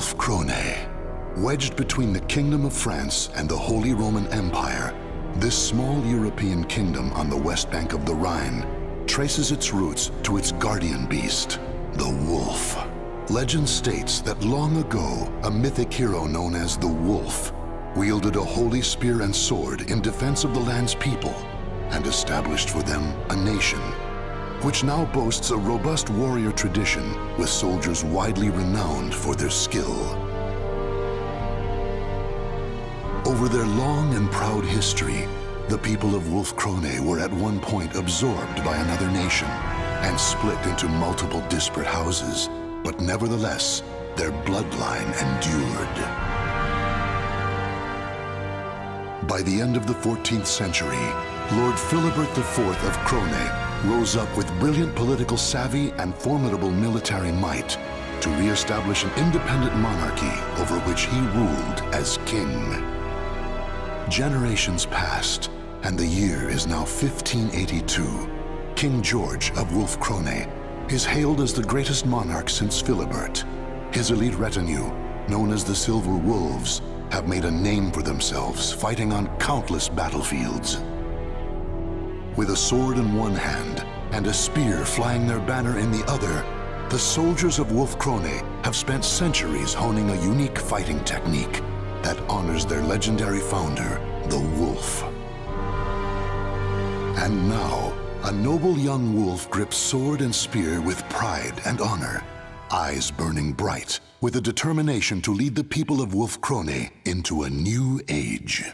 Wolfkrone. Wedged between the Kingdom of France and the Holy Roman Empire, this small European kingdom on the west bank of the Rhine traces its roots to its guardian beast, the wolf. Legend states that long ago, a mythic hero known as the Wolf wielded a holy spear and sword in defense of the land's people and established for them a nation, which now boasts a robust warrior tradition with soldiers widely renowned for their skill. Over their long and proud history, the people of Wolfkrone were at one point absorbed by another nation and split into multiple disparate houses, but nevertheless, their bloodline endured. By the end of the 14th century, Lord Philibert IV of Krone rose up with brilliant political savvy and formidable military might to re-establish an independent monarchy over which he ruled as king. Generations passed, and the year is now 1582. King George of Wolfkrone is hailed as the greatest monarch since Philibert. His elite retinue, known as the Silver Wolves, have made a name for themselves, fighting on countless battlefields. With a sword in one hand and a spear flying their banner in the other, the soldiers of Wolfkrone have spent centuries honing a unique fighting technique that honors their legendary founder, the Wolf. And now, a noble young wolf grips sword and spear with pride and honor, eyes burning bright, with a determination to lead the people of Wolfkrone into a new age.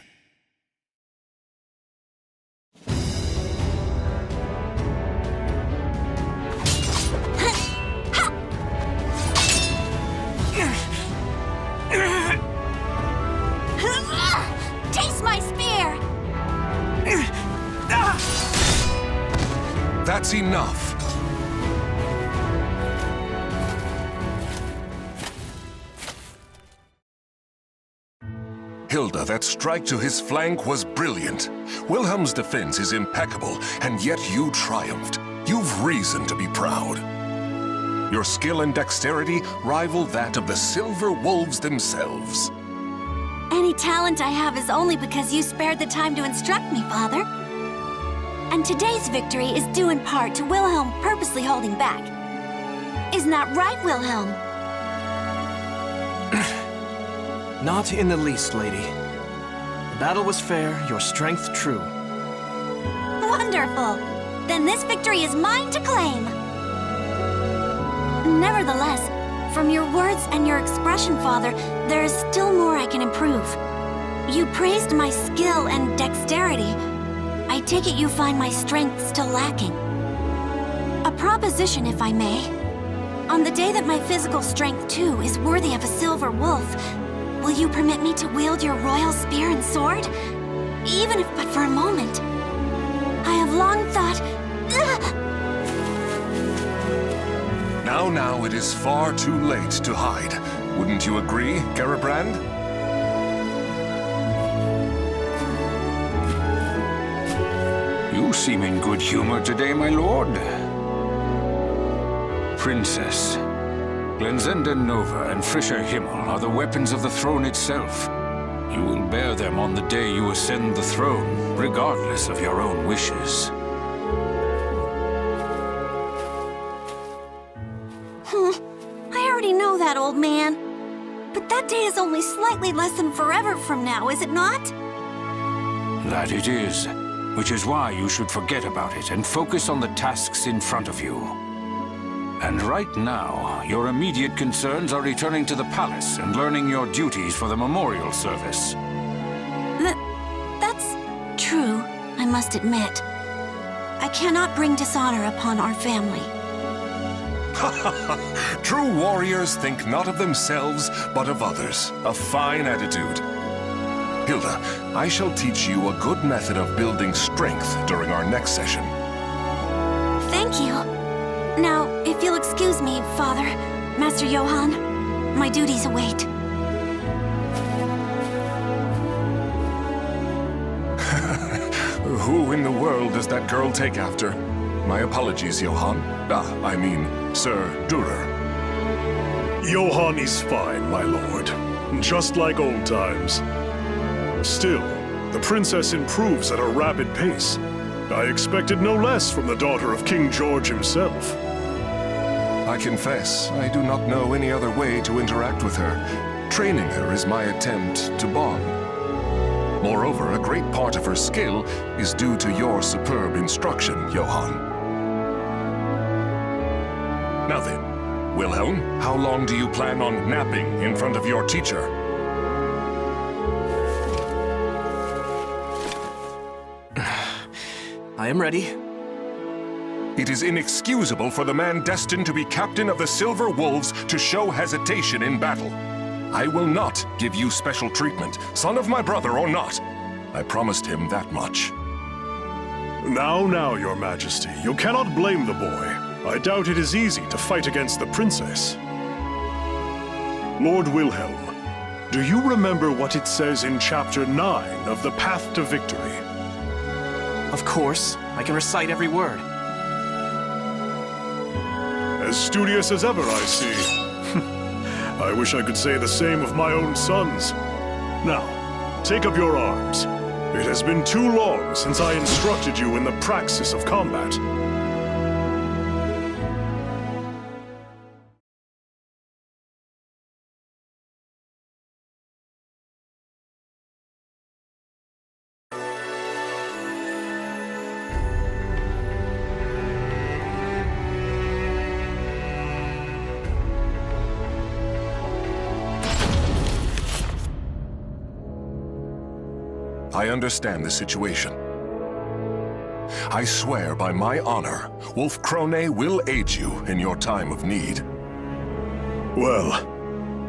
Taste my spear! That's enough. Hilde, that strike to his flank was brilliant. Wilhelm's defense is impeccable, and yet you triumphed. You've reason to be proud. Your skill and dexterity rival that of the Silver Wolves themselves. Any talent I have is only because you spared the time to instruct me, Father. And today's victory is due in part to Wilhelm purposely holding back. Isn't that right, Wilhelm? Not in the least, lady. The battle was fair, your strength true. Wonderful! Then this victory is mine to claim! Nevertheless, from your words and your expression, Father, there is still more I can improve. You praised my skill and dexterity. I take it you find my strength still lacking. A proposition, if I may. On the day that my physical strength, too, is worthy of a silver wolf, will you permit me to wield your royal spear and sword? Even if but for a moment. I have long thought... Now it is far too late to hide. Wouldn't you agree, Garibrand? You seem in good humor today, my lord. Princess, Glenzenden Nova and Frischer Himmel are the weapons of the throne itself. You will bear them on the day you ascend the throne, regardless of your own wishes. I already know that, old man. But that day is only slightly less than forever from now, is it not? That it is, which is why you should forget about it and focus on the tasks in front of you. And right now, your immediate concerns are returning to the palace and learning your duties for the memorial service. That's true, I must admit. I cannot bring dishonor upon our family. True warriors think not of themselves, but of others. A fine attitude. Hilde, I shall teach you a good method of building strength during our next session. Thank you. Now, if you'll excuse me, Father, Master Johann, my duties await. Who in the world does that girl take after? My apologies, Johann. I mean, Sir Durer. Johann is fine, my lord. Just like old times. Still, the princess improves at a rapid pace. I expected no less from the daughter of King George himself. I confess, I do not know any other way to interact with her. Training her is my attempt to bond. Moreover, a great part of her skill is due to your superb instruction, Johann. Now then, Wilhelm, how long do you plan on napping in front of your teacher? I am ready. It is inexcusable for the man destined to be captain of the Silver Wolves to show hesitation in battle. I will not give you special treatment, son of my brother or not. I promised him that much. Now, your majesty, you cannot blame the boy. I doubt it is easy to fight against the princess. Lord Wilhelm, do you remember what it says in Chapter 9 of The Path to Victory? Of course, I can recite every word. As studious as ever, I see. I wish I could say the same of my own sons. Now, take up your arms. It has been too long since I instructed you in the praxis of combat. I understand the situation. I swear by my honor, Wolfkrone will aid you in your time of need. Well,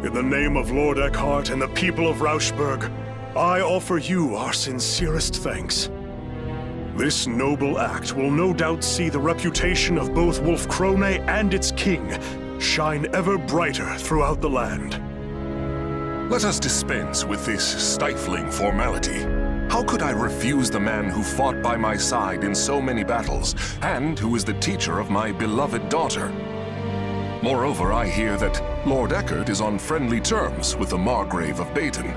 in the name of Lord Eckhart and the people of Rauschburg, I offer you our sincerest thanks. This noble act will no doubt see the reputation of both Wolfkrone and its king shine ever brighter throughout the land. Let us dispense with this stifling formality. How could I refuse the man who fought by my side in so many battles, and who is the teacher of my beloved daughter? Moreover, I hear that Lord Eckhart is on friendly terms with the Margrave of Baden.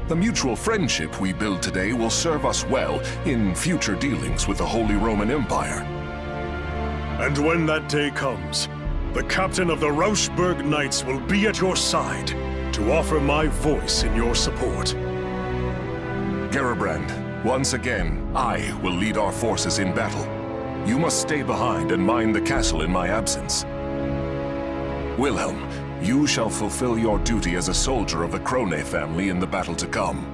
The mutual friendship we build today will serve us well in future dealings with the Holy Roman Empire. And when that day comes, the captain of the Rauschburg Knights will be at your side to offer my voice in your support. Gerbrand, once again, I will lead our forces in battle. You must stay behind and mind the castle in my absence. Wilhelm, you shall fulfill your duty as a soldier of the Krone family in the battle to come.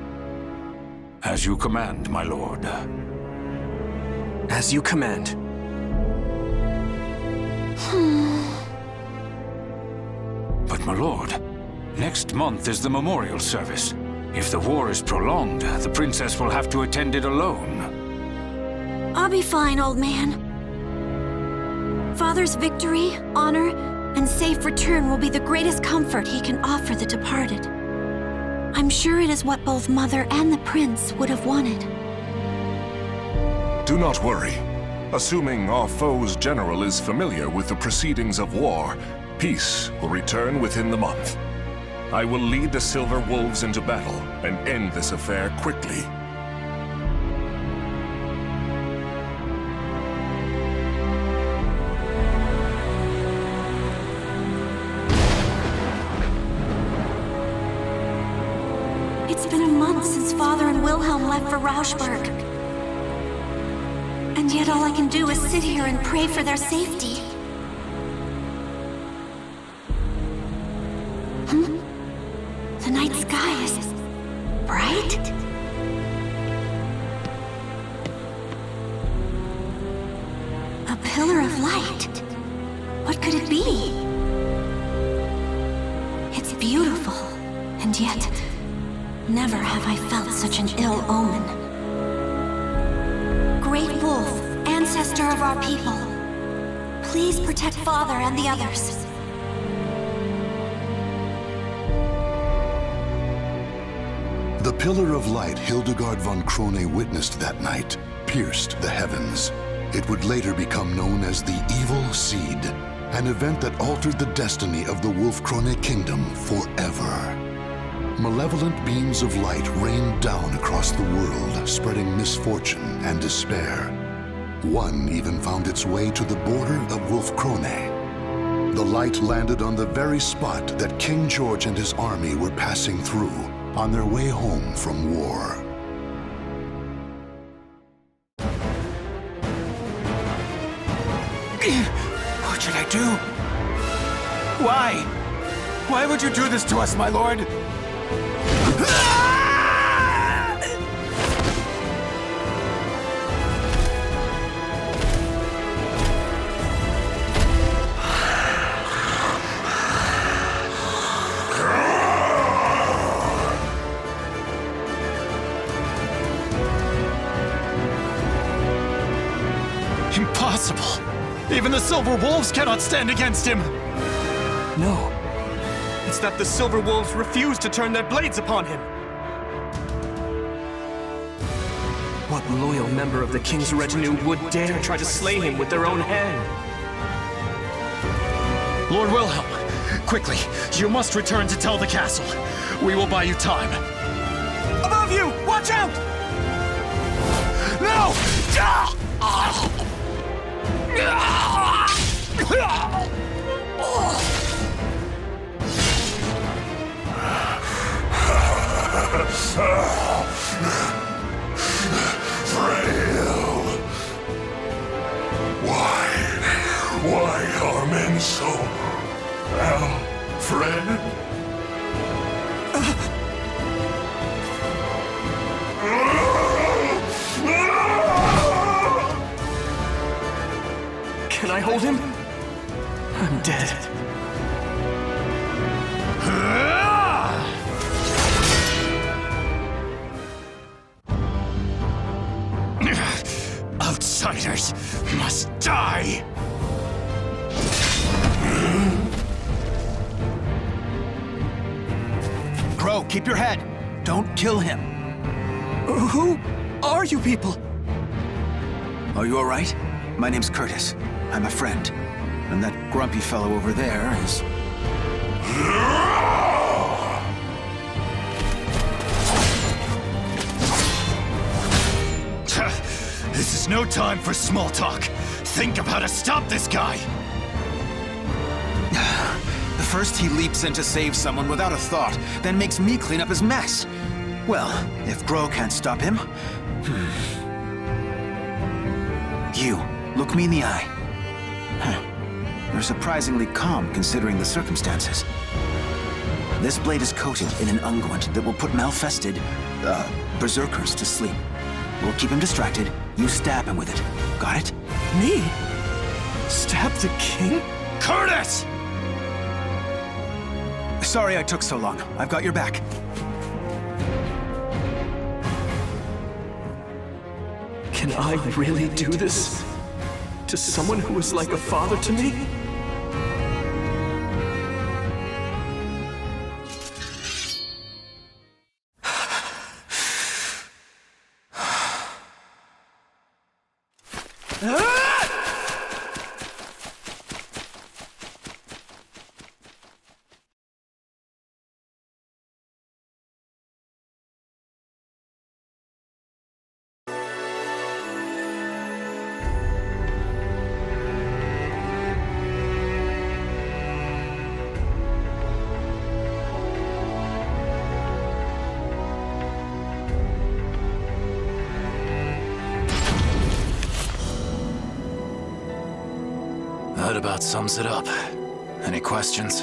As you command, my lord. As you command. But my lord, next month is the memorial service. If the war is prolonged, the princess will have to attend it alone. I'll be fine, old man. Father's victory, honor, and safe return will be the greatest comfort he can offer the departed. I'm sure it is what both Mother and the Prince would have wanted. Do not worry. Assuming our foe's general is familiar with the proceedings of war, peace will return within the month. I will lead the Silver Wolves into battle and end this affair quickly. It's been a month since Father and Wilhelm left for Rauschburg. And yet all I can do is sit here and pray for their safety. The night sky is bright. A pillar of light. What could it be? It's beautiful, and yet never have I felt such an ill omen. Great Wolf, ancestor of our people, please protect Father and the others. The pillar of light Hildegard von Krone witnessed that night pierced the heavens. It would later become known as the Evil Seed. an event that altered the destiny of the Wolfkrone kingdom forever. Malevolent beams of light rained down across the world, spreading misfortune and despair. One even found its way to the border of Wolfkrone. The light landed on the very spot that King George and his army were passing through on their way home from war. What should I do? Why? Why would you do this to us, my lord? Impossible! Even the Silver Wolves cannot stand against him! No. It's that the Silver Wolves refuse to turn their blades upon him. What loyal member of the King's retinue would dare try to slay him with their own hand? Lord Wilhelm, quickly, you must return to tell the castle. We will buy you time. Above you! Watch out! No! Frail. Why are men so... Alfred? Can I hold him? I'm dead. Outsiders must die! Crow, keep your head. Don't kill him. Who are you people? Are you all right? My name's Curtis. I'm a friend. And that grumpy fellow over there is... This is no time for small talk. Think of how to stop this guy! First he leaps in to save someone without a thought, then makes me clean up his mess. Well, if Gro can't stop him... You, look me in the eye. You're surprisingly calm considering the circumstances. This blade is coated in an unguent that will put malfested, berserkers to sleep. We'll keep him distracted, you stab him with it. Got it? Me? Stab the king? Curtis! Sorry I took so long. I've got your back. Can I really do this? To someone who is like a father to me? That about sums it up. Any questions?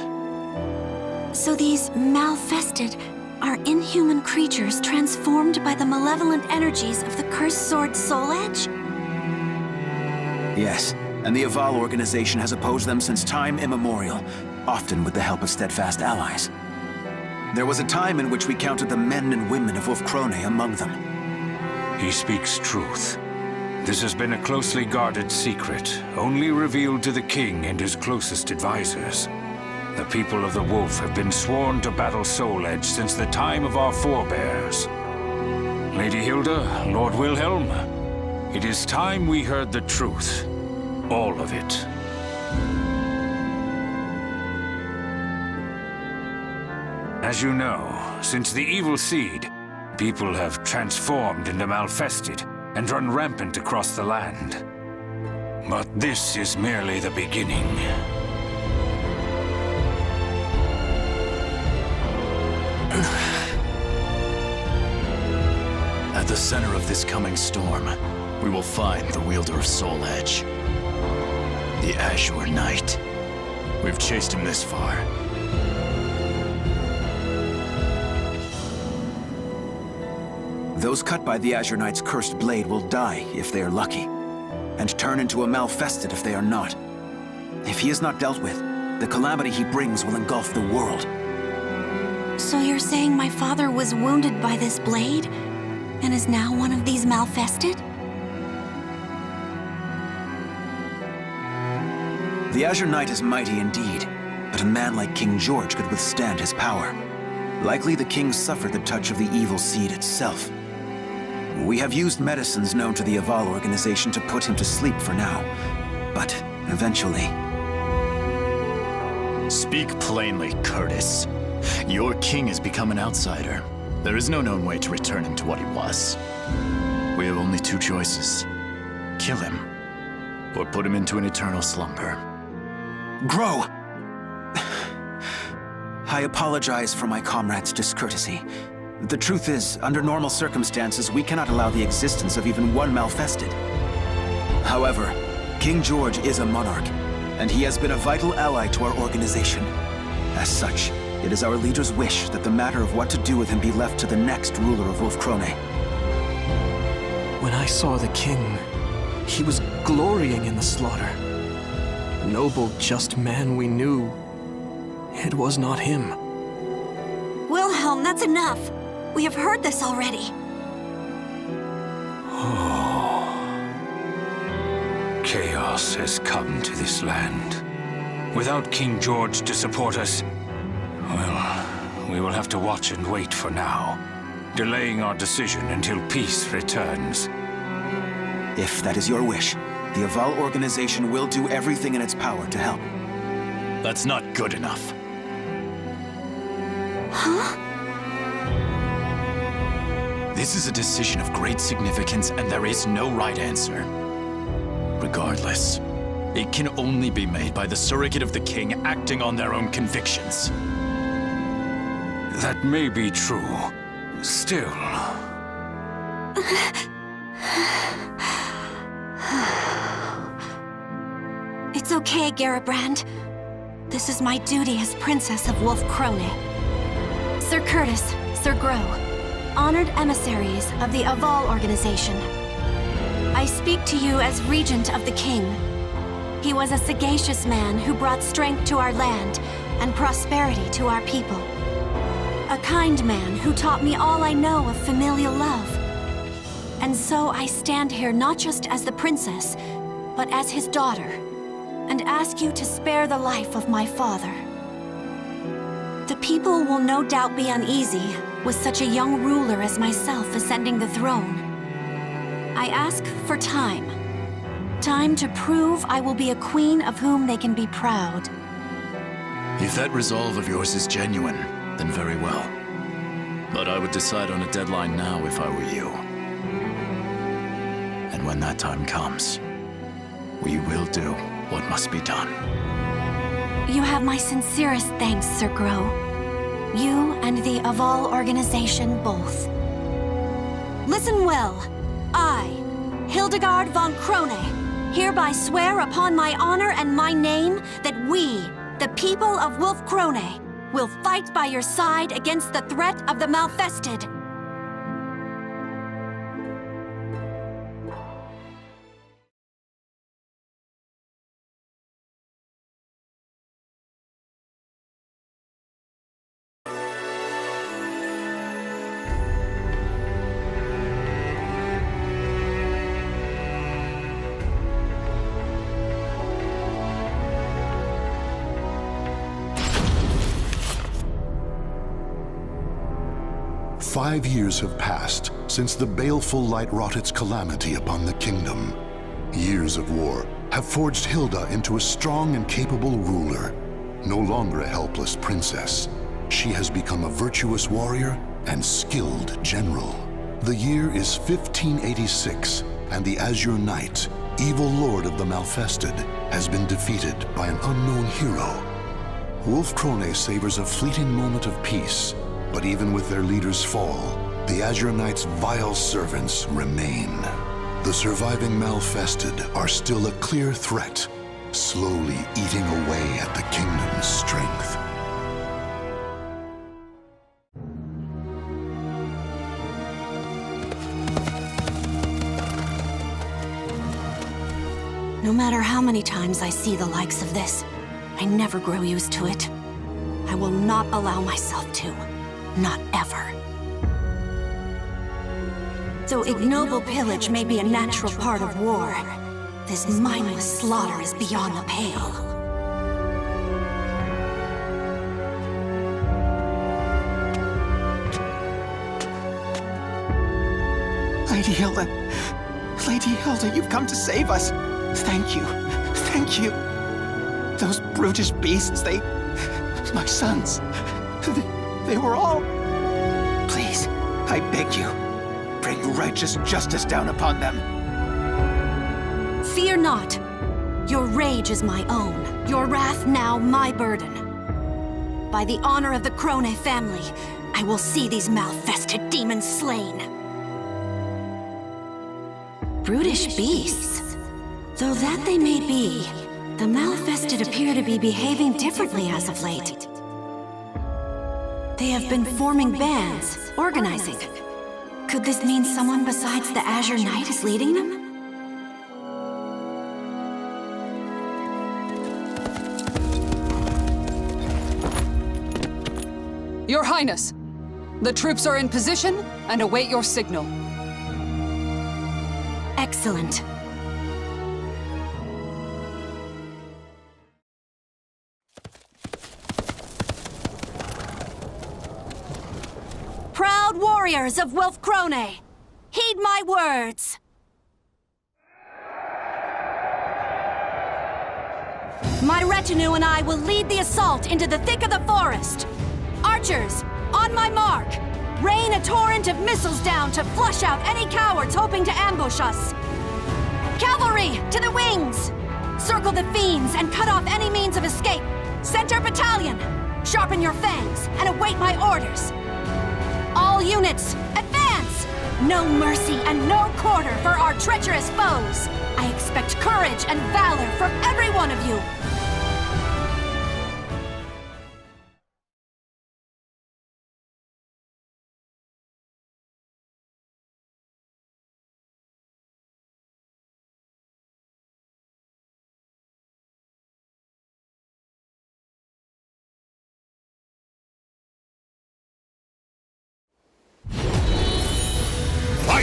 So these malfested are inhuman creatures transformed by the malevolent energies of the cursed sword Soul Edge? Yes, and the Aval organization has opposed them since time immemorial, often with the help of steadfast allies. There was a time in which we counted the men and women of Wolfkrone among them. He speaks truth. This has been a closely guarded secret, only revealed to the king and his closest advisors. The people of the Wolf have been sworn to battle Soul Edge since the time of our forebears. Lady Hilde, Lord Wilhelm, it is time we heard the truth. All of it. As you know, since the evil seed, people have transformed into Malfested and run rampant across the land. But this is merely the beginning. At the center of this coming storm, we will find the wielder of Soul Edge. The Azure Knight. We've chased him this far. Those cut by the Azure Knight's cursed blade will die if they are lucky, and turn into a Malfested if they are not. If he is not dealt with, the calamity he brings will engulf the world. So you're saying my father was wounded by this blade, and is now one of these Malfested? The Azure Knight is mighty indeed, but a man like King George could withstand his power. Likely the king suffered the touch of the evil seed itself. We have used medicines known to the Aval organization to put him to sleep for now, but eventually... Speak plainly, Curtis. Your king has become an outsider. There is no known way to return him to what he was. We have only two choices. Kill him, or put him into an eternal slumber. Grow! I apologize for my comrade's discourtesy. The truth is, under normal circumstances, we cannot allow the existence of even one Malfested. However, King George is a monarch, and he has been a vital ally to our organization. As such, it is our leader's wish that the matter of what to do with him be left to the next ruler of Wolfkrone. When I saw the king, he was glorying in the slaughter. Noble, just man we knew. It was not him. Wilhelm, that's enough. We have heard this already. Chaos has come to this land. Without King George to support us, well, we will have to watch and wait for now, delaying our decision until peace returns. If that is your wish, the Aval organization will do everything in its power to help. That's not good enough. Huh? This is a decision of great significance, and there is no right answer. Regardless, it can only be made by the surrogate of the king acting on their own convictions. That may be true. Still... It's okay, Garibrand. This is my duty as Princess of Wolfkrone. Sir Curtis, Sir Grow, honored emissaries of the Aval organization. I speak to you as Regent of the King. He was a sagacious man who brought strength to our land and prosperity to our people. A kind man who taught me all I know of familial love. And so I stand here not just as the princess, but as his daughter, and ask you to spare the life of my father. The people will no doubt be uneasy with such a young ruler as myself ascending the throne. I ask for time. Time to prove I will be a queen of whom they can be proud. If that resolve of yours is genuine, then very well. But I would decide on a deadline now if I were you. And when that time comes, we will do what must be done. You have my sincerest thanks, Sir Grow. You and the Aval organization both. Listen well. I, Hildegard von Krone, hereby swear upon my honor and my name that we, the people of Wolfkrone, will fight by your side against the threat of the Malfested. "5 years have passed since the baleful light wrought its calamity upon the kingdom. Years of war have forged Hilde into a strong and capable ruler, no longer a helpless princess. she has become a virtuous warrior and skilled general. The year is 1586, and the Azure Knight, evil lord of the Malfested, has been defeated by an unknown hero. Wolfkrone savors a fleeting moment of peace, but even with their leader's fall, the Azure Knight's vile servants remain. The surviving Malfested are still a clear threat, slowly eating away at the kingdom's strength. No matter how many times I see the likes of this, I never grow used to it. I will not allow myself to. Not ever. Though ignoble pillage may be a natural part of war, this mindless slaughter is beyond the pale. Lady Hilde! Lady Hilde, you've come to save us! Thank you. Thank you. Those brutish beasts, my sons. They were all... Please, I beg you, bring righteous justice down upon them. Fear not. Your rage is my own. Your wrath now my burden. By the honor of the Krone family, I will see these Malfested demons slain. Brutish beasts? Though that they may be, the Malfested appear to be behaving differently as of late. They have been forming bands, organizing. Could this mean someone besides the Azure Knight is leading them? Your Highness, the troops are in position and await your signal. Excellent. Proud warriors of Wolfkrone, heed my words. My retinue and I will lead the assault into the thick of the forest. Archers, on my mark! Rain a torrent of missiles down to flush out any cowards hoping to ambush us. Cavalry, to the wings! Circle the fiends and cut off any means of escape. Center battalion, sharpen your fangs and await my orders. All units, advance! No mercy and no quarter for our treacherous foes. I expect courage and valor from every one of you.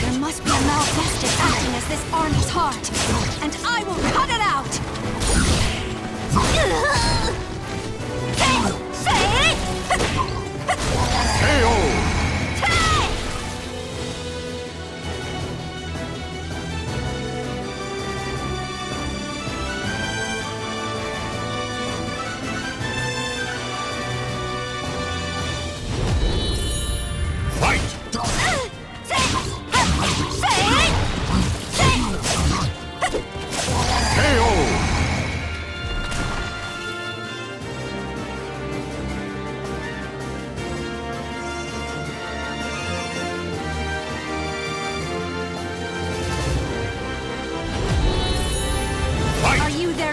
There must be a Malfested acting as this army's heart, and I will cut it out!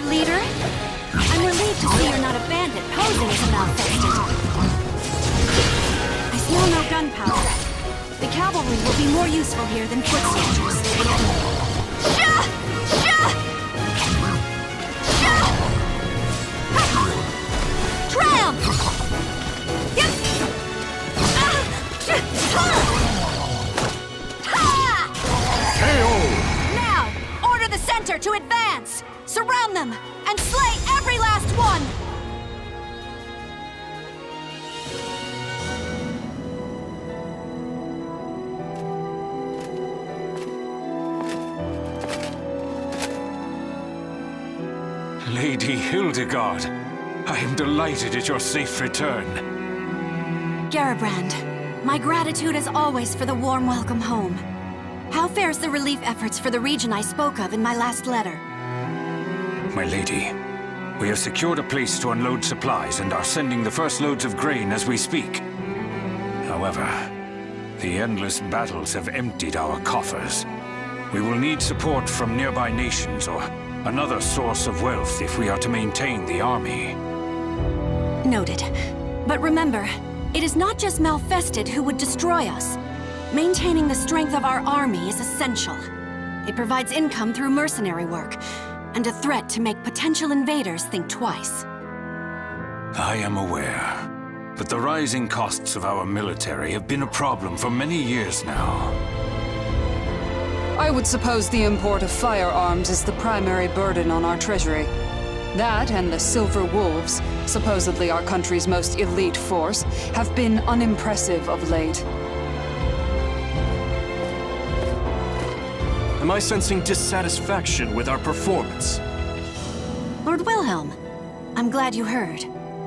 Leader? I'm relieved to see you're not a bandit posing as a Malfested. I smell no gunpowder. The cavalry will be more useful here than foot soldiers. Triumph! Now, order the center to advance! Surround them, and slay every last one! Lady Hildegard, I am delighted at your safe return. Garibrand, my gratitude as always for the warm welcome home. How fares the relief efforts for the region I spoke of in my last letter? My lady, we have secured a place to unload supplies and are sending the first loads of grain as we speak. However, the endless battles have emptied our coffers. We will need support from nearby nations or another source of wealth if we are to maintain the army. Noted. But remember, it is not just Malfested who would destroy us. Maintaining the strength of our army is essential. It provides income through mercenary work, and a threat to make potential invaders think twice. I am aware, but the rising costs of our military have been a problem for many years now. I would suppose the import of firearms is the primary burden on our treasury. That and the Silver Wolves, supposedly our country's most elite force, have been unimpressive of late. Am I sensing dissatisfaction with our performance? Lord Wilhelm, I'm glad you heard.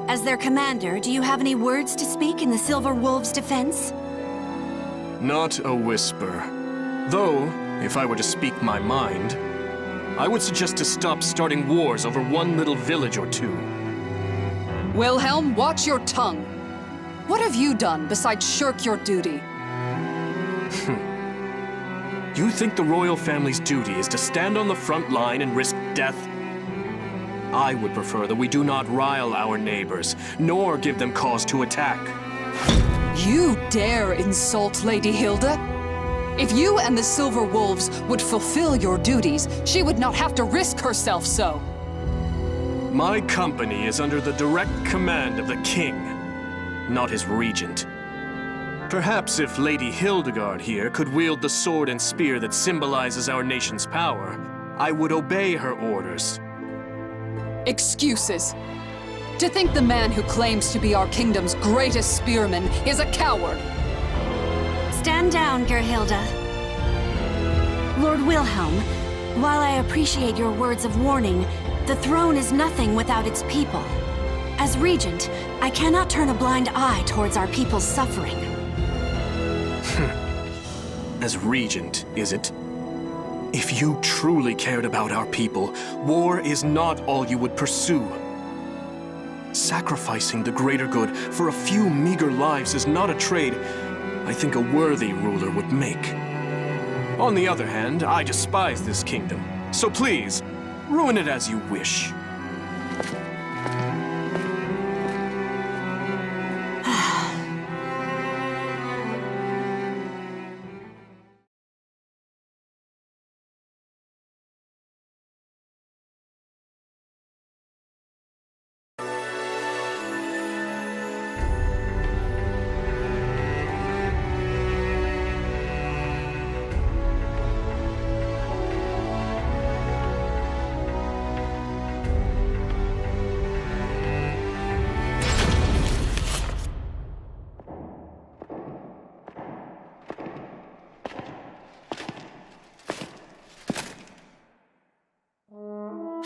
As their commander, do you have any words to speak in the Silver Wolves' defense? Not a whisper. Though, if I were to speak my mind, I would suggest to stop starting wars over one little village or two. Wilhelm, watch your tongue. What have you done besides shirk your duty? You think the royal family's duty is to stand on the front line and risk death? I would prefer that we do not rile our neighbors, nor give them cause to attack. You dare insult Lady Hilde? If you and the Silver Wolves would fulfill your duties, she would not have to risk herself so. My company is under the direct command of the king, not his regent. Perhaps if Lady Hildegard here could wield the sword and spear that symbolizes our nation's power, I would obey her orders. Excuses. To think the man who claims to be our kingdom's greatest spearman is a coward. Stand down, Gerhilda. Lord Wilhelm, while I appreciate your words of warning, the throne is nothing without its people. As regent, I cannot turn a blind eye towards our people's suffering. As regent, is it? If you truly cared about our people, war is not all you would pursue. Sacrificing the greater good for a few meager lives is not a trade I think a worthy ruler would make. On the other hand, I despise this kingdom, so please, ruin it as you wish.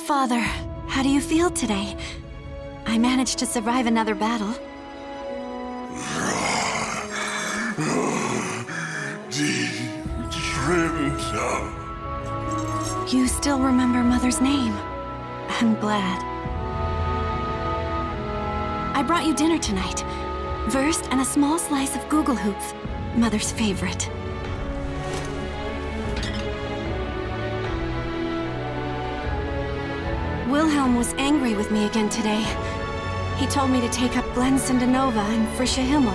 Father, how do you feel today? I managed to survive another battle. You still remember Mother's name. I'm glad. I brought you dinner tonight. Wurst and a small slice of Gugelhupf, Mother's favorite. Wilhelm was angry with me again today. He told me to take up Glensindanova and Frische Himmel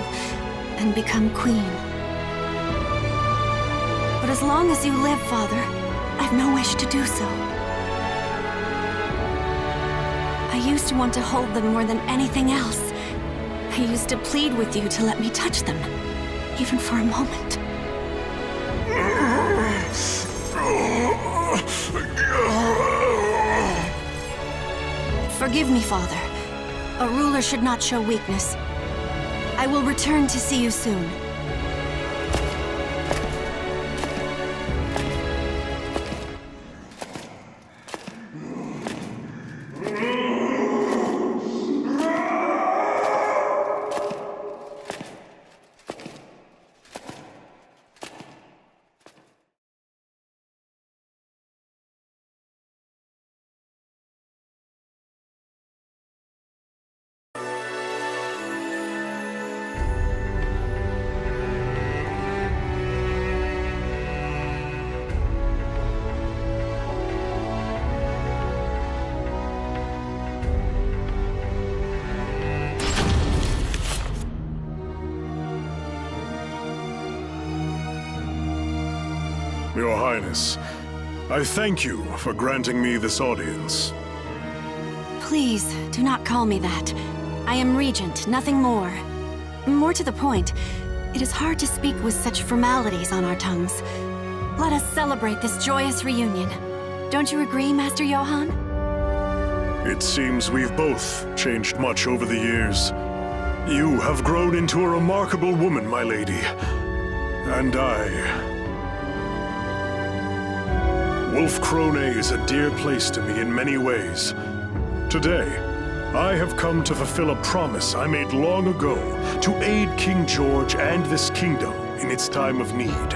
and become queen. But as long as you live, Father, I've no wish to do so. I used to want to hold them more than anything else. I used to plead with you to let me touch them, even for a moment. Forgive me, Father. A ruler should not show weakness. I will return to see you soon. Your Highness. I thank you for granting me this audience. Please, do not call me that. I am Regent, nothing more. More to the point, it is hard to speak with such formalities on our tongues. Let us celebrate this joyous reunion. Don't you agree, Master Johann? It seems we've both changed much over the years. You have grown into a remarkable woman, my lady. And Wolfkrone is a dear place to me in many ways. Today, I have come to fulfill a promise I made long ago to aid King George and this kingdom in its time of need.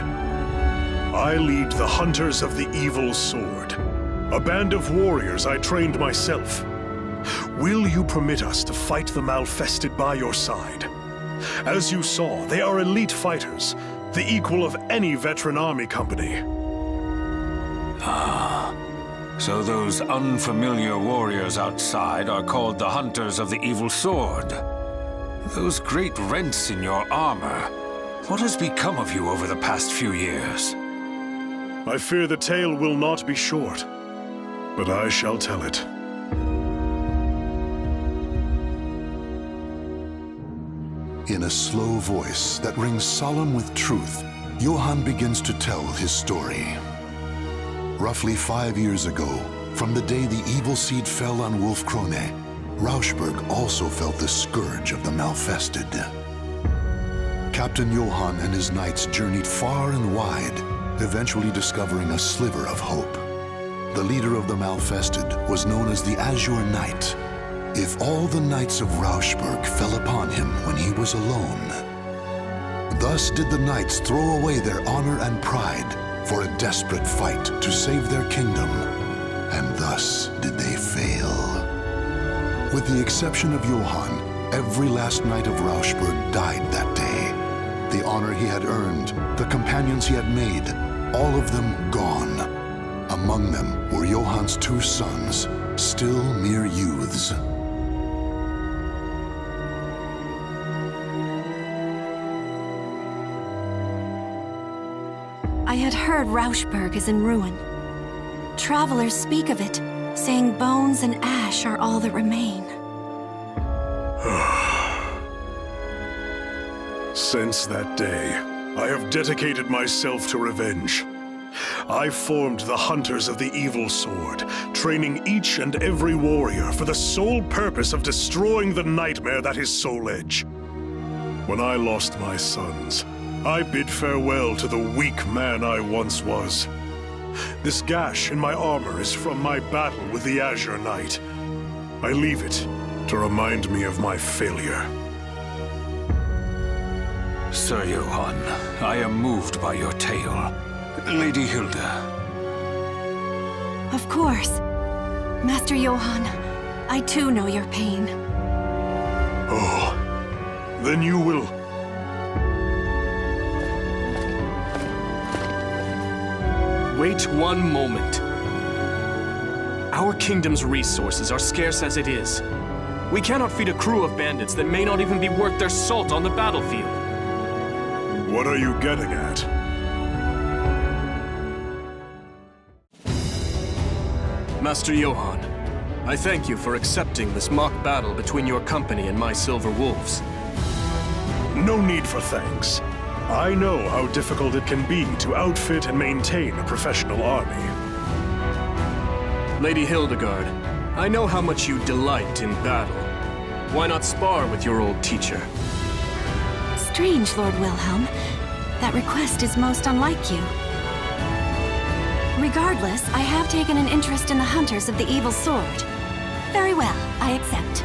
I lead the Hunters of the Evil Sword, a band of warriors I trained myself. Will you permit us to fight the Malfested by your side? As you saw, they are elite fighters, the equal of any veteran army company. So those unfamiliar warriors outside are called the Hunters of the Evil Sword. Those great rents in your armor. What has become of you over the past few years? I fear the tale will not be short, but I shall tell it. In a slow voice that rings solemn with truth, Johann begins to tell his story. Roughly 5 years ago, from the day the evil seed fell on Wolfkrone, Rauschburg also felt the scourge of the Malfested. Captain Johann and his knights journeyed far and wide, eventually discovering a sliver of hope. The leader of the Malfested was known as the Azure Knight. If all the knights of Rauschburg fell upon him when he was alone. Thus did the knights throw away their honor and pride for a desperate fight to save their kingdom, and thus did they fail. With the exception of Johann, every last knight of Rauschburg died that day. The honor he had earned, the companions he had made, all of them gone. Among them were Johann's 2 sons, still mere youths. I had heard Rauschburg is in ruin. Travelers speak of it, saying bones and ash are all that remain. Since that day, I have dedicated myself to revenge. I formed the Hunters of the Evil Sword, training each and every warrior for the sole purpose of destroying the nightmare that is Soul Edge. When I lost my sons, I bid farewell to the weak man I once was. This gash in my armor is from my battle with the Azure Knight. I leave it to remind me of my failure. Sir Johann, I am moved by your tale. Lady Hilde. Of course. Master Johann, I too know your pain. Oh, then you will... Wait one moment. Our kingdom's resources are scarce as it is. We cannot feed a crew of bandits that may not even be worth their salt on the battlefield. What are you getting at? Master Johann, I thank you for accepting this mock battle between your company and my Silver Wolves. No need for thanks. I know how difficult it can be to outfit and maintain a professional army. Lady Hildegard, I know how much you delight in battle. Why not spar with your old teacher? Strange, Lord Wilhelm. That request is most unlike you. Regardless, I have taken an interest in the Hunters of the Evil Sword. Very well, I accept.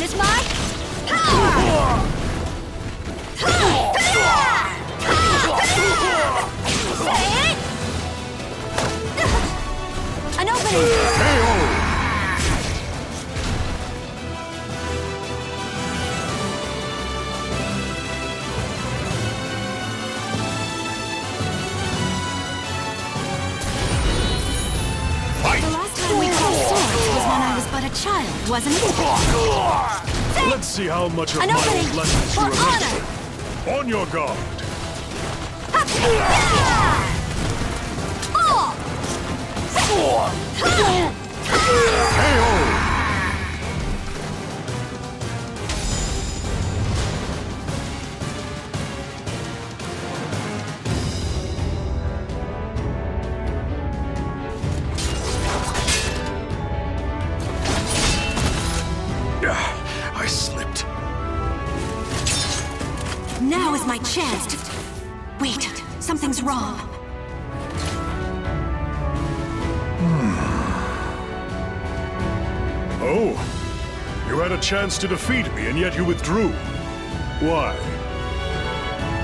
is my power! An opening! But a child, wasn't it? Let's see how much of An my opening old lessons you for remember. honor! On your guard. I slipped. Now is my chance to... Wait, something's wrong. Oh, you had a chance to defeat me, and yet you withdrew. Why?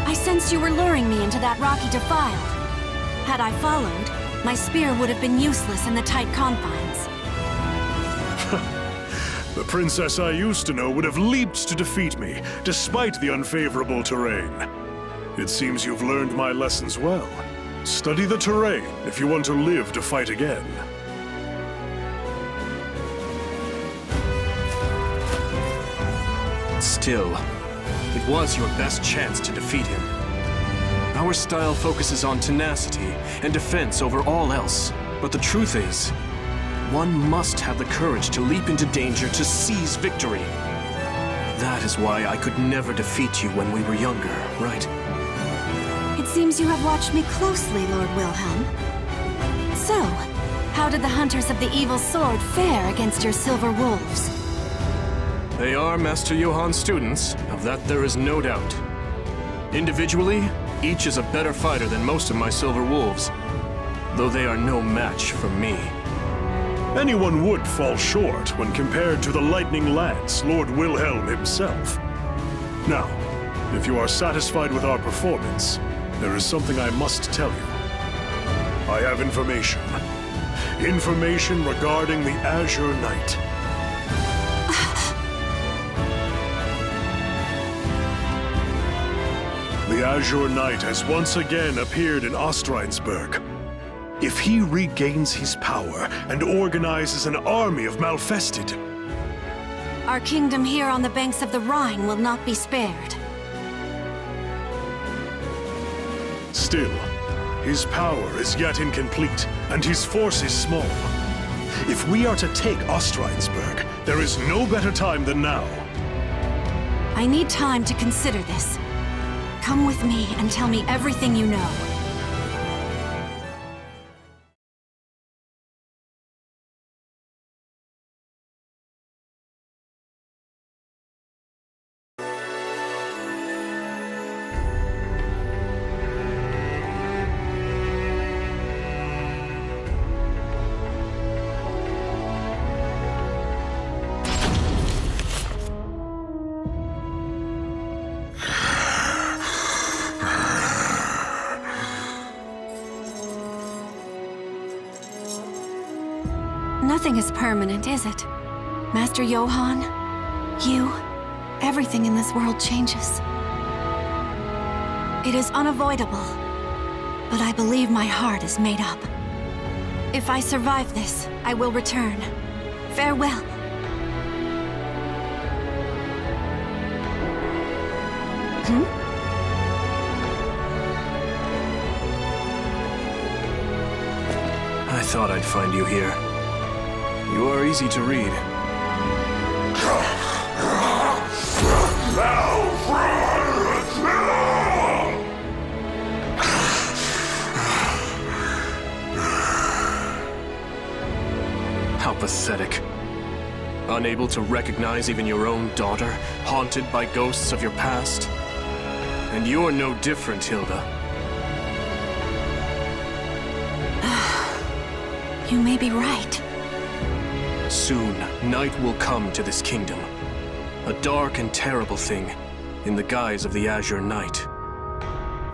I sensed you were luring me into that rocky defile. Had I followed, my spear would have been useless in the tight confines. The princess I used to know would have leaped to defeat me, despite the unfavorable terrain. It seems you've learned my lessons well. Study the terrain if you want to live to fight again. Still, it was your best chance to defeat him. Our style focuses on tenacity and defense over all else. But the truth is, one must have the courage to leap into danger to seize victory. That is why I could never defeat you when we were younger, right? It seems you have watched me closely, Lord Wilhelm. So, how did the Hunters of the Evil Sword fare against your Silver Wolves? They are Master Johann's students, of that there is no doubt. Individually, each is a better fighter than most of my Silver Wolves, though they are no match for me. Anyone would fall short when compared to the Lightning Lance, Lord Wilhelm himself. Now, if you are satisfied with our performance, there is something I must tell you. I have information. Information regarding the Azure Knight. The Azure Knight has once again appeared in Ostrheinsburg. If he regains his power and organizes an army of Malfested, Our kingdom here on the banks of the Rhine will not be spared. still, his power is yet incomplete, and his force is small. If we are to take Ostrheinsburg, there is no better time than now. I need time to consider this. Come with me and tell me everything you know. Nothing is permanent, is it? Master Johann, you, everything in this world changes. It is unavoidable, but I believe my heart is made up. If I survive this, I will return. Farewell. I thought I'd find you here. You are easy to read. How pathetic. Unable to recognize even your own daughter, haunted by ghosts of your past. And you're no different, Hilde. You may be right. Soon, night will come to this kingdom. A dark and terrible thing, in the guise of the Azure Knight.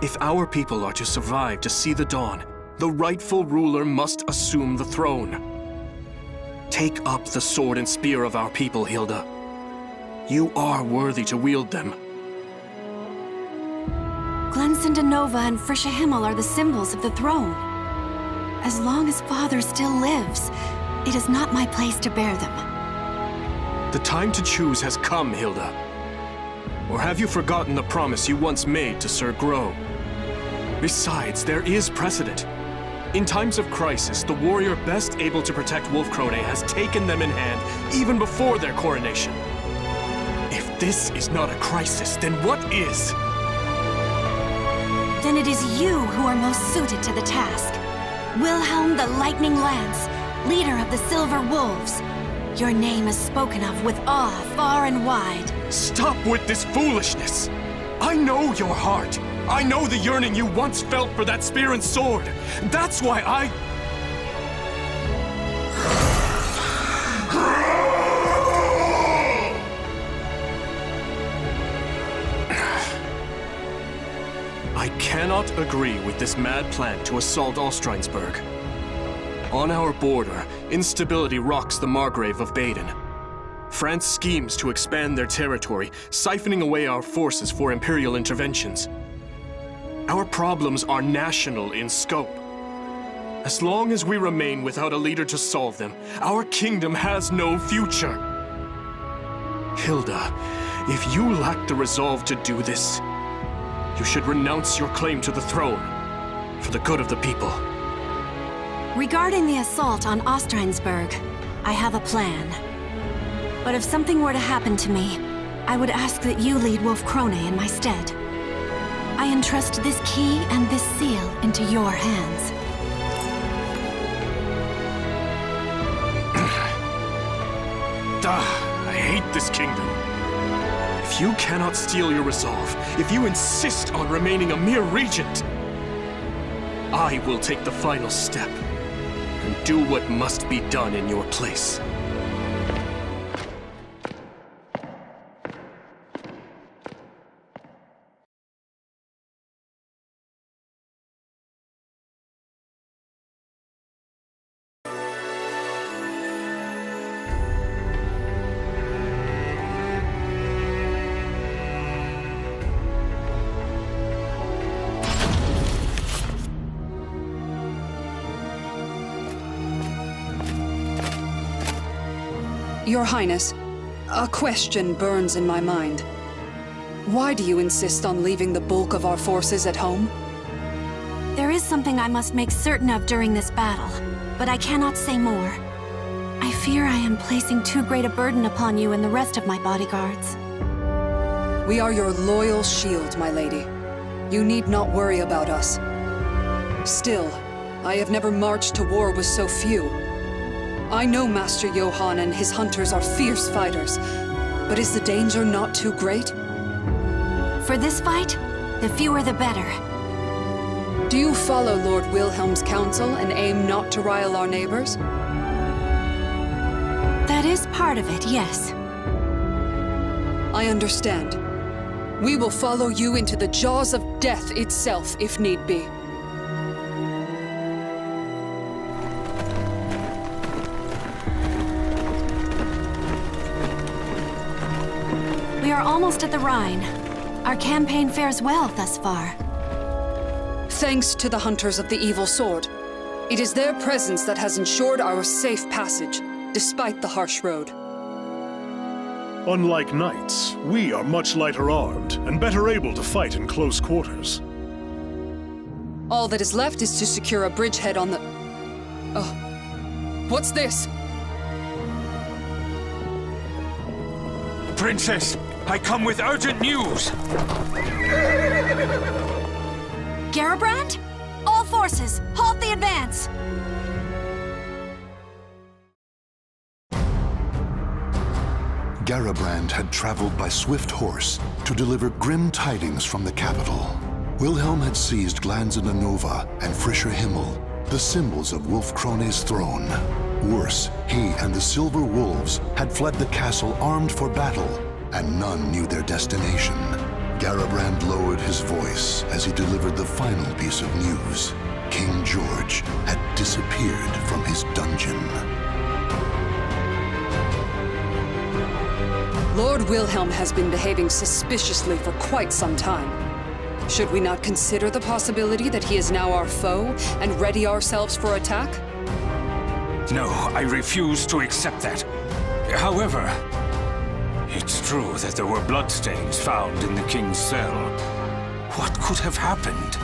If our people are to survive to see the dawn, the rightful ruler must assume the throne. Take up the sword and spear of our people, Hilde. You are worthy to wield them. Nova and Frisha Himmel are the symbols of the throne. As long as Father still lives, it is not my place to bear them. The time to choose has come, Hilde. Or have you forgotten the promise you once made to Sir Grow? Besides, there is precedent. In times of crisis, the warrior best able to protect Wolfkrone has taken them in hand even before their coronation. If this is not a crisis, then what is? Then it is you who are most suited to the task. Wilhelm the Lightning Lance, leader of the Silver Wolves. Your name is spoken of with awe far and wide. Stop with this foolishness! I know your heart. I know the yearning you once felt for that spear and sword. That's why I... I cannot agree with this mad plan to assault Ostreinsburg. On our border, instability rocks the Margrave of Baden. France schemes to expand their territory, siphoning away our forces for imperial interventions. Our problems are national in scope. As long as we remain without a leader to solve them, our kingdom has no future. Hilde, if you lack the resolve to do this, you should renounce your claim to the throne, for the good of the people. Regarding the assault on Ostreinsburg, I have a plan. But if something were to happen to me, I would ask that you lead Wolfkrone in my stead. I entrust this key and this seal into your hands. I hate this kingdom. If you cannot steal your resolve, if you insist on remaining a mere regent, I will take the final step and do what must be done in your place. Your Highness, a question burns in my mind. Why do you insist on leaving the bulk of our forces at home? There is something I must make certain of during this battle, but I cannot say more. I fear I am placing too great a burden upon you and the rest of my bodyguards. We are your loyal shield, my lady. You need not worry about us. Still, I have never marched to war with so few. I know Master Johann and his hunters are fierce fighters, but is the danger not too great? For this fight, the fewer the better. Do you follow Lord Wilhelm's counsel and aim not to rile our neighbors? That is part of it, yes. I understand. We will follow you into the jaws of death itself, if need be. We are almost at the Rhine. Our campaign fares well thus far. Thanks to the Hunters of the Evil Sword. It is their presence that has ensured our safe passage, despite the harsh road. Unlike knights, we are much lighter armed and better able to fight in close quarters. All that is left is to secure a bridgehead on the... Oh. What's this? Princess, I come with urgent news! Garabrand? All forces, halt the advance! Garabrand had traveled by swift horse to deliver grim tidings from the capital. Wilhelm had seized Nova and Frisha Himmel, the symbols of Wolfkrone's throne. Worse, he and the Silver Wolves had fled the castle armed for battle, and none knew their destination. Garabrand lowered his voice as he delivered the final piece of news. King George had disappeared from his dungeon. Lord Wilhelm has been behaving suspiciously for quite some time. Should we not consider the possibility that he is now our foe and ready ourselves for attack? No, I refuse to accept that. However, it's true that there were bloodstains found in the king's cell. What could have happened?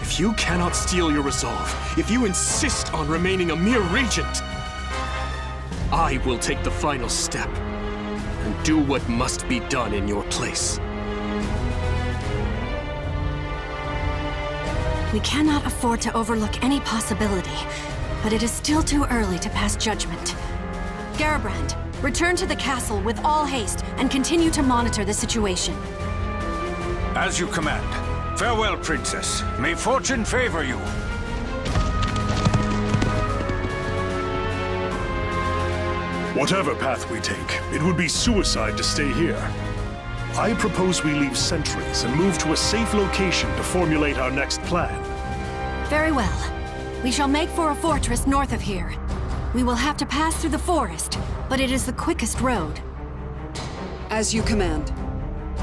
If you cannot steel your resolve, if you insist on remaining a mere regent, I will take the final step and do what must be done in your place. We cannot afford to overlook any possibility, but it is still too early to pass judgment. Garabrand, return to the castle with all haste and continue to monitor the situation. As you command. Farewell, Princess. May fortune favor you. Whatever path we take, it would be suicide to stay here. I propose we leave sentries and move to a safe location to formulate our next plan. Very well. We shall make for a fortress north of here. We will have to pass through the forest, but it is the quickest road. As you command.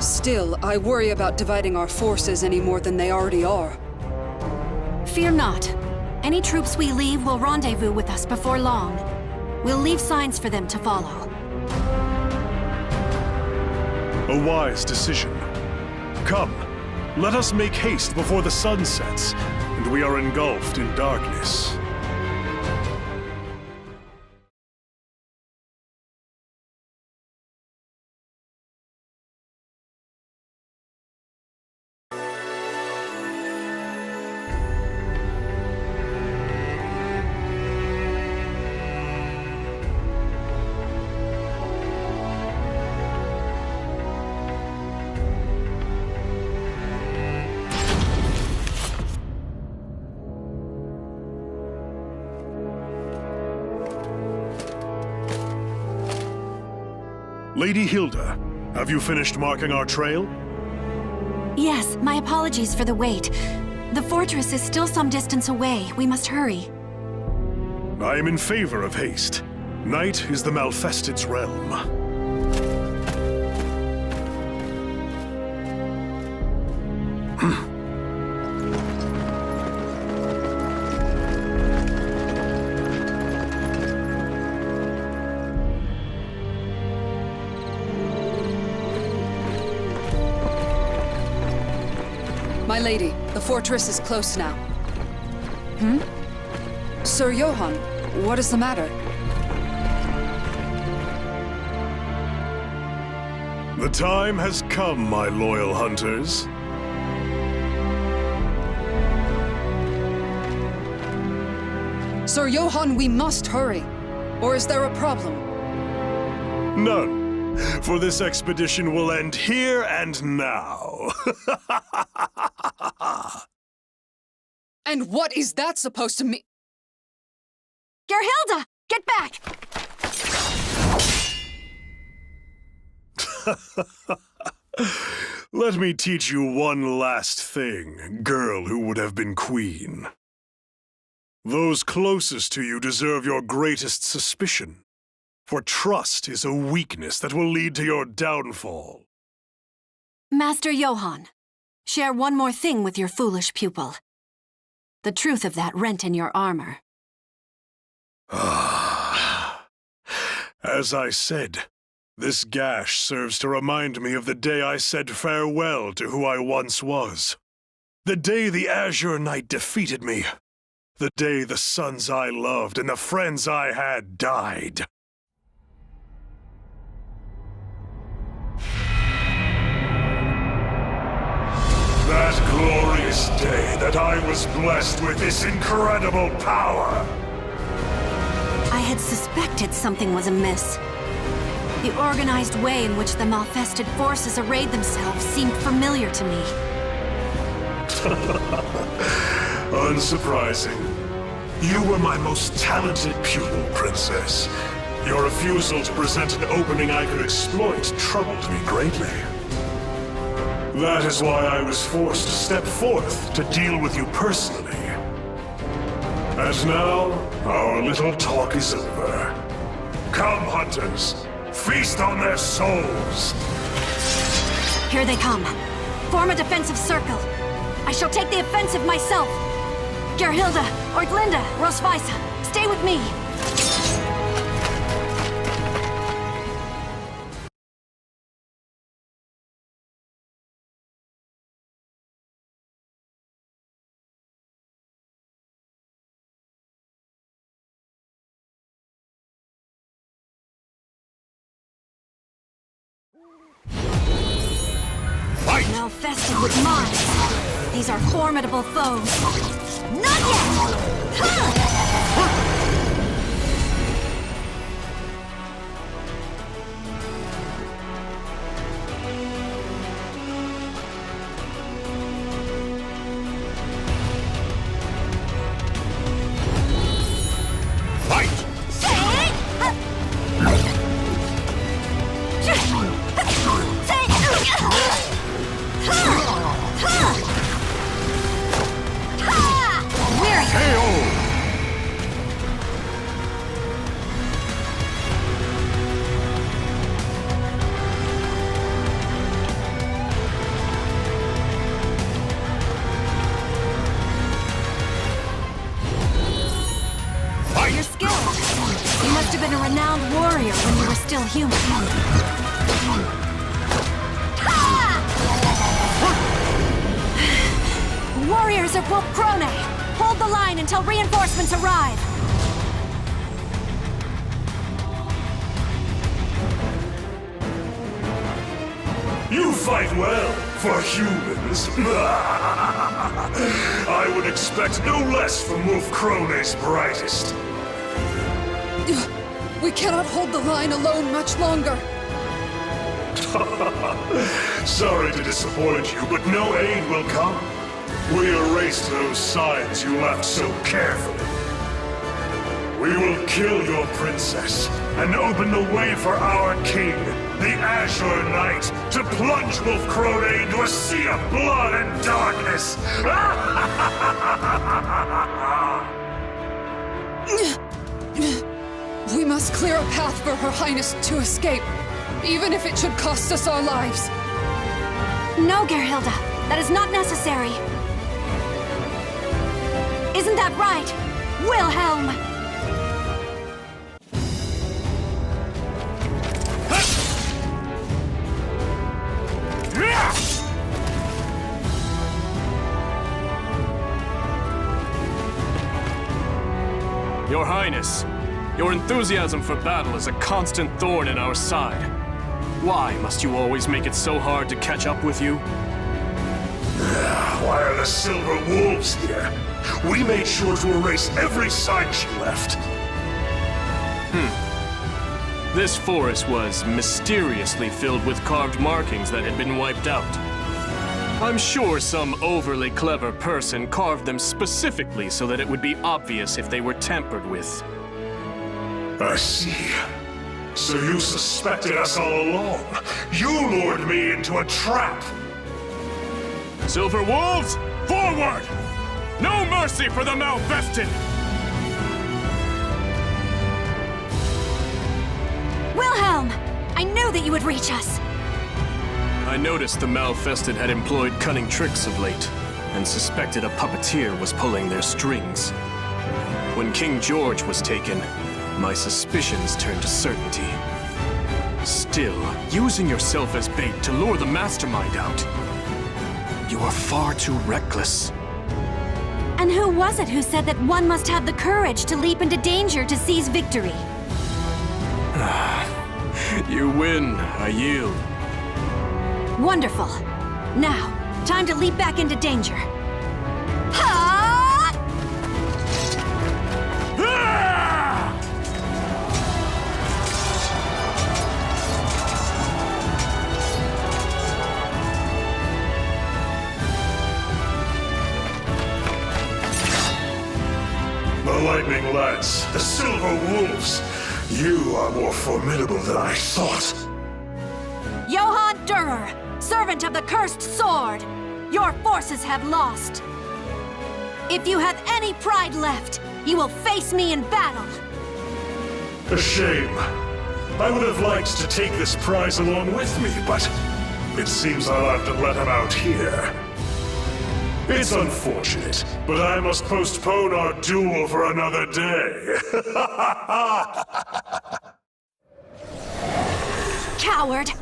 Still, I worry about dividing our forces any more than they already are. Fear not. Any troops we leave will rendezvous with us before long. We'll leave signs for them to follow. A wise decision. Come, let us make haste before the sun sets, and we are engulfed in darkness. Lady Hilde, have you finished marking our trail? Yes, my apologies for the wait. The fortress is still some distance away. We must hurry. I am in favor of haste. Night is the Malfested's realm. My lady, the fortress is close now. Sir Johann, what is the matter? The time has come, my loyal hunters. Sir Johann, we must hurry. Or is there a problem? None, for this expedition will end here and now. And what is that supposed to mean? Gerhilde, get back! Let me teach you one last thing, girl who would have been queen. Those closest to you deserve your greatest suspicion, for trust is a weakness that will lead to your downfall. Master Johann, share one more thing with your foolish pupil. The truth of that rent in your armor. As I said, this gash serves to remind me of the day I said farewell to who I once was. The day the Azure Knight defeated me. The day the sons I loved and the friends I had died. That glorious day that I was blessed with this incredible power. I had suspected something was amiss. The organized way in which the Malfested forces arrayed themselves seemed familiar to me. Unsurprising. You were my most talented pupil, Princess. Your refusal to present an opening I could exploit troubled me greatly. That is why I was forced to step forth to deal with you personally. And now, our little talk is over. Come, hunters. Feast on their souls. Here they come. Form a defensive circle. I shall take the offensive myself. Gerhilde, Ortlinda, Rosweisa, stay with me. Malfested with mines. These are formidable foes. Not yet! Still human. Warriors of Wolfkrone! Hold the line until reinforcements arrive! You fight well, for humans. I would expect no less from Wolfkrone's brightest. We cannot hold the line alone much longer. Sorry to disappoint you, but no aid will come. We erased those signs you left so carefully. We will kill your princess and open the way for our king, the Azure Knight, to plunge Wolfkrone into a sea of blood and darkness. We must clear a path for Her Highness to escape, even if it should cost us our lives. No, Gerhilde. That is not necessary. Isn't that right, Wilhelm? Your Highness, your enthusiasm for battle is a constant thorn in our side. Why must you always make it so hard to catch up with you? Why are the Silver Wolves here? We made sure to erase every sign she left. This forest was mysteriously filled with carved markings that had been wiped out. I'm sure some overly clever person carved them specifically so that it would be obvious if they were tampered with. I see. So you suspected us all along. You lured me into a trap. Silver Wolves, forward! No mercy for the Malfested! Wilhelm! I knew that you would reach us. I noticed the Malfested had employed cunning tricks of late, and suspected a puppeteer was pulling their strings. When King George was taken, my suspicions turned to certainty. Still, using yourself as bait to lure the mastermind out. You are far too reckless. And who was it who said that one must have the courage to leap into danger to seize victory? You win, I yield. Wonderful. Now, time to leap back into danger. Ha! The Lightning Lads, the Silver Wolves. You are more formidable than I thought. Johann Durer, servant of the Cursed Sword, your forces have lost. If you have any pride left, you will face me in battle. A shame. I would have liked to take this prize along with me, but it seems I'll have to let him out here. It's unfortunate, but I must postpone our duel for another day. Coward!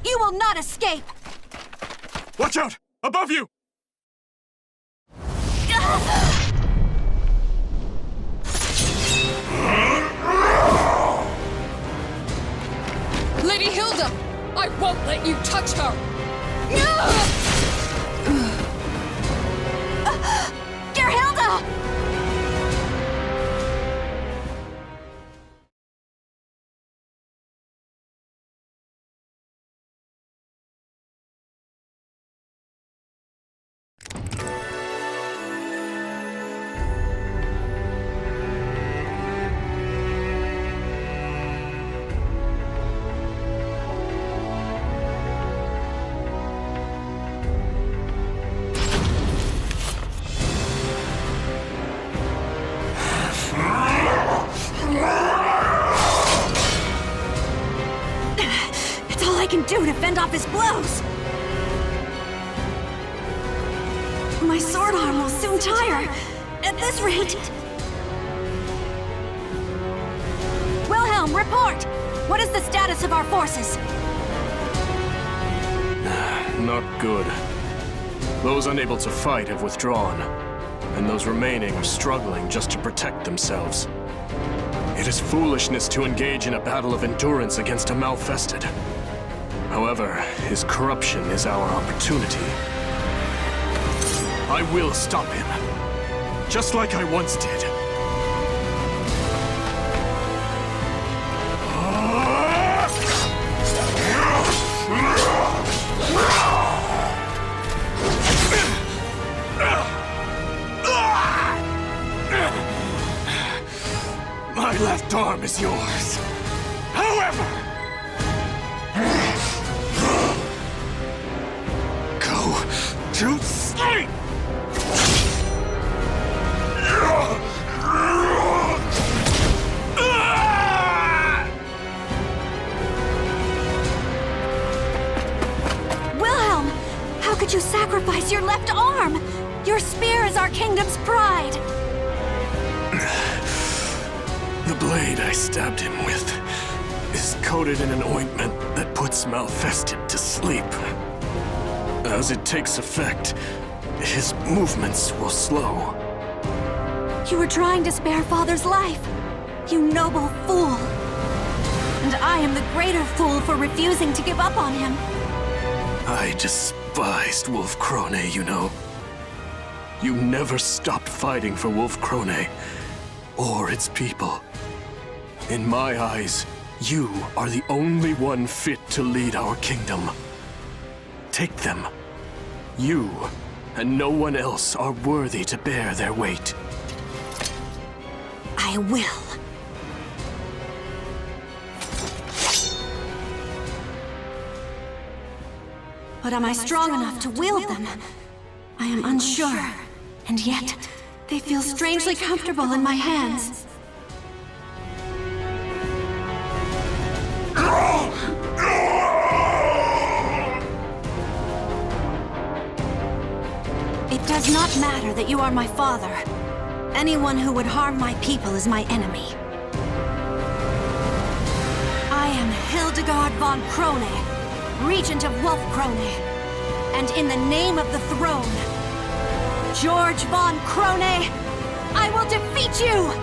You will not escape! Watch out! Above you! Lady Hilde! I won't let you touch her! Dear Hilde! I can do to fend off his blows! My sword arm will soon tire! At this rate... Wilhelm, report! What is the status of our forces? Not good. Those unable to fight have withdrawn, and those remaining are struggling just to protect themselves. It is foolishness to engage in a battle of endurance against a Malfested. However, his corruption is our opportunity. I will stop him, just like I once did. My left arm is yours. However, to sleep! Wilhelm! How could you sacrifice your left arm? Your spear is our kingdom's pride! The blade I stabbed him with is coated in an ointment that puts Malfested to sleep. As it takes effect, his movements will slow. You were trying to spare Father's life, you noble fool. And I am the greater fool for refusing to give up on him. I despised Wolfkrone, you know. You never stopped fighting for Wolfkrone, or its people. In my eyes, you are the only one fit to lead our kingdom. Take them. You and no one else are worthy to bear their weight. I will. But am I strong enough to wield them? I am unsure, and yet they feel strangely comfortable in my hands. It does not matter that you are my father. Anyone who would harm my people is my enemy. I am Hildegard von Krone, Regent of Wolfkrone, and in the name of the throne, George von Krone, I will defeat you!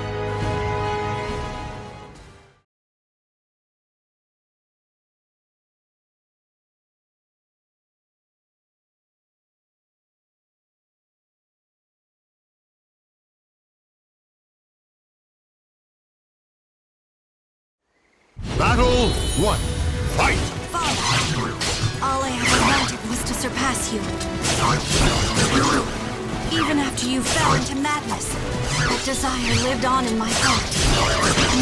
Battle 1. Fight! Father, all I ever wanted was to surpass you. Even after you fell into madness, that desire lived on in my heart.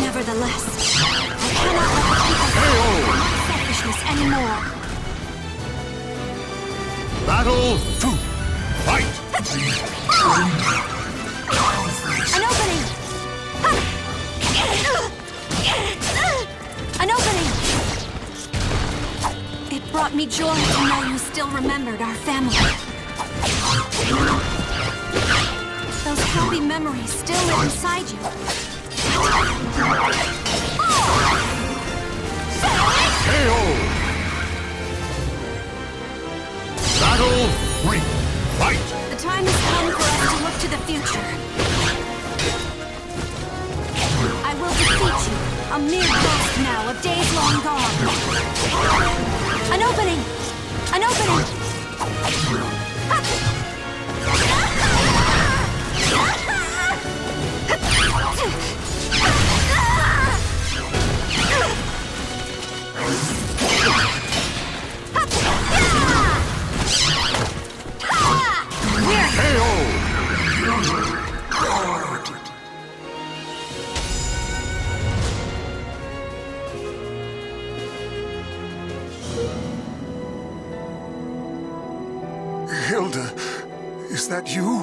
Nevertheless, I cannot let the people suffer my selfishness anymore. Battle 2. Fight! An opening! An opening! It brought me joy to know you still remembered our family. Those happy memories still live inside you. KO! Battle 3. Fight! The time has come for us to look to the future. I will defeat you, a mere ghost now of days long gone. An opening! An opening! Hilde, is that you?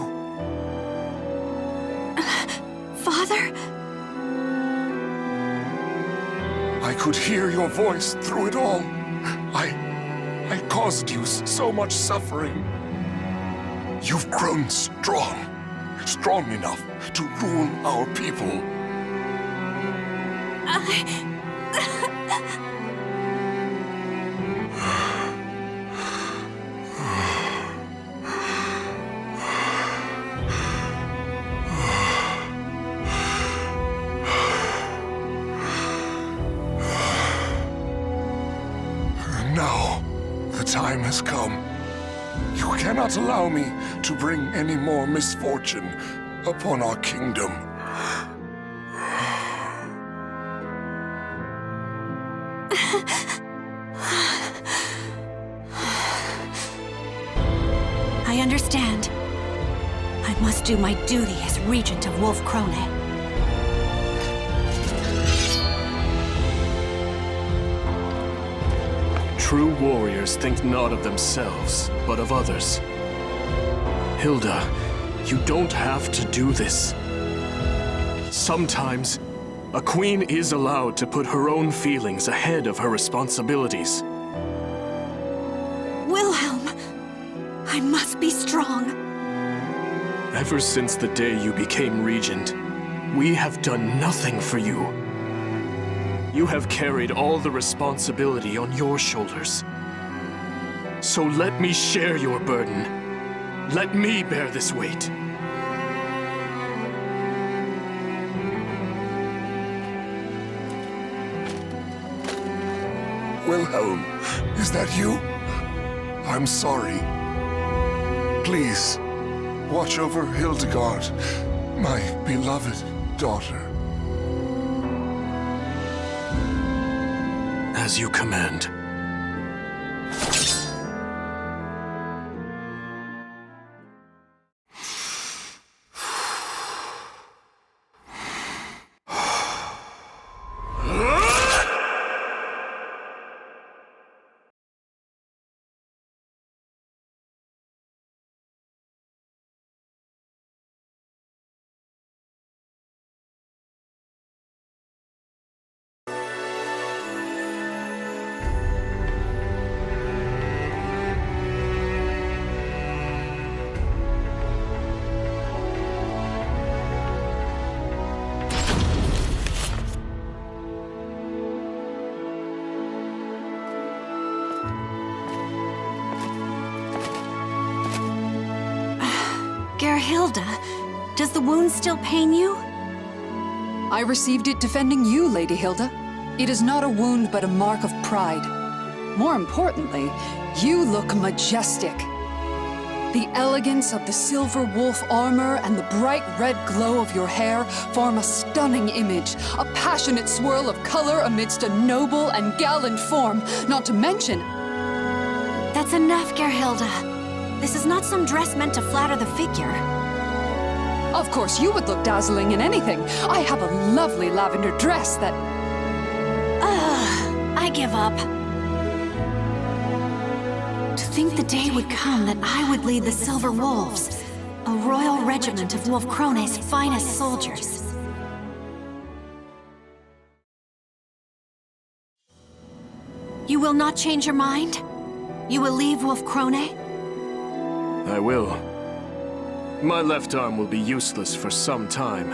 Father? I could hear your voice through it all. I caused you so much suffering. You've grown strong enough to rule our people. Now, the time has come. You cannot allow me to bring any more misfortune upon our kingdom. I understand. I must do my duty as Regent of Wolfkrone. True warriors think not of themselves, but of others. Hilde, you don't have to do this. Sometimes, a queen is allowed to put her own feelings ahead of her responsibilities. Wilhelm, I must be strong. Ever since the day you became regent, we have done nothing for you. You have carried all the responsibility on your shoulders. So let me share your burden. Let me bear this weight. Wilhelm, is that you? I'm sorry. Please, watch over Hildegard, my beloved daughter. As you command. Hilde, does the wound still pain you? I received it defending you, Lady Hilde. It is not a wound, but a mark of pride. More importantly, you look majestic. The elegance of the silver wolf armor and the bright red glow of your hair form a stunning image, a passionate swirl of color amidst a noble and gallant form, not to mention... That's enough, Gerhilde. This is not some dress meant to flatter the figure. Of course, you would look dazzling in anything. I have a lovely lavender dress that... I give up. To think the day would come that I would lead the Silver Wolves, a royal regiment of Wolfkrone's finest soldiers. You will not change your mind? You will leave Wolfkrone? I will. My left arm will be useless for some time.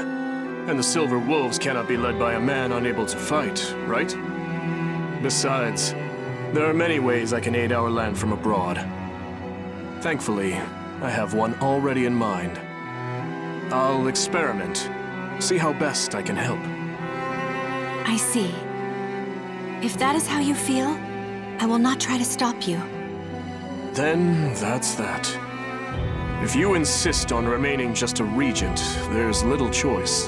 And the Silver Wolves cannot be led by a man unable to fight, right? Besides, there are many ways I can aid our land from abroad. Thankfully, I have one already in mind. I'll experiment, see how best I can help. I see. If that is how you feel, I will not try to stop you. Then that's that. If you insist on remaining just a regent, there's little choice.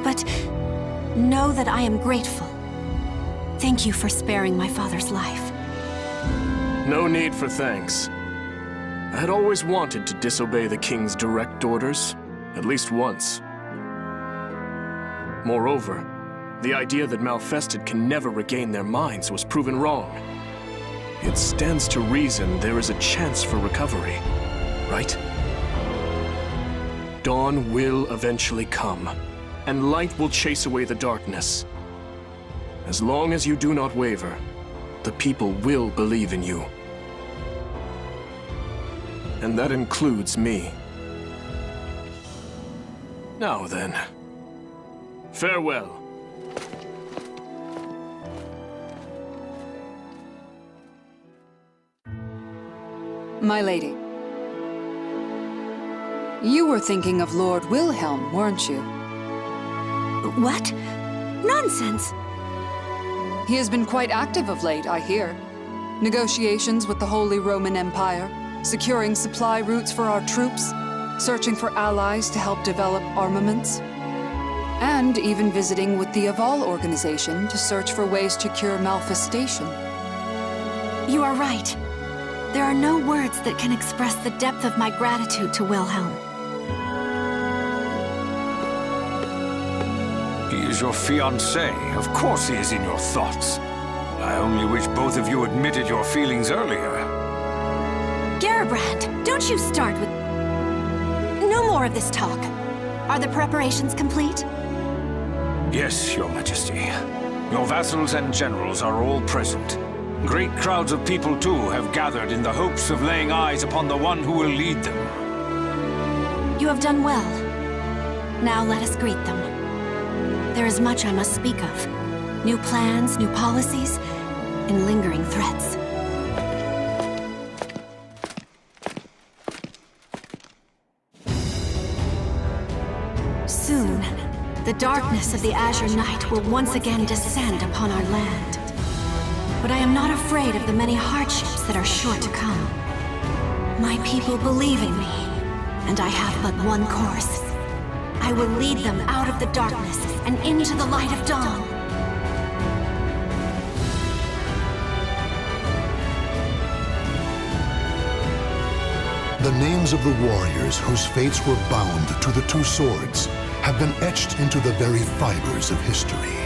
But know that I am grateful. Thank you for sparing my father's life. No need for thanks. I had always wanted to disobey the king's direct orders, at least once. Moreover, the idea that Malfested can never regain their minds was proven wrong. It stands to reason there is a chance for recovery, right? Dawn will eventually come, and light will chase away the darkness. As long as you do not waver, the people will believe in you. And that includes me. Now then, farewell. My lady. You were thinking of Lord Wilhelm, weren't you? What? Nonsense! He has been quite active of late, I hear. Negotiations with the Holy Roman Empire, securing supply routes for our troops, searching for allies to help develop armaments, and even visiting with the Aval organization to search for ways to cure malfestation. You are right. There are no words that can express the depth of my gratitude to Wilhelm. He is your fiancé. Of course he is in your thoughts. I only wish both of you admitted your feelings earlier. Garrebrand, don't you start with... No more of this talk. Are the preparations complete? Yes, Your Majesty. Your vassals and generals are all present. Great crowds of people, too, have gathered in the hopes of laying eyes upon the one who will lead them. You have done well. Now let us greet them. There is much I must speak of. New plans, new policies, and lingering threats. Soon, the darkness of the Azure Night will once again descend upon our land. But I am not afraid of the many hardships that are sure to come. My people believe in me, and I have but one course. I will lead them out of the darkness and into the light of dawn. The names of the warriors whose fates were bound to the two swords have been etched into the very fibers of history.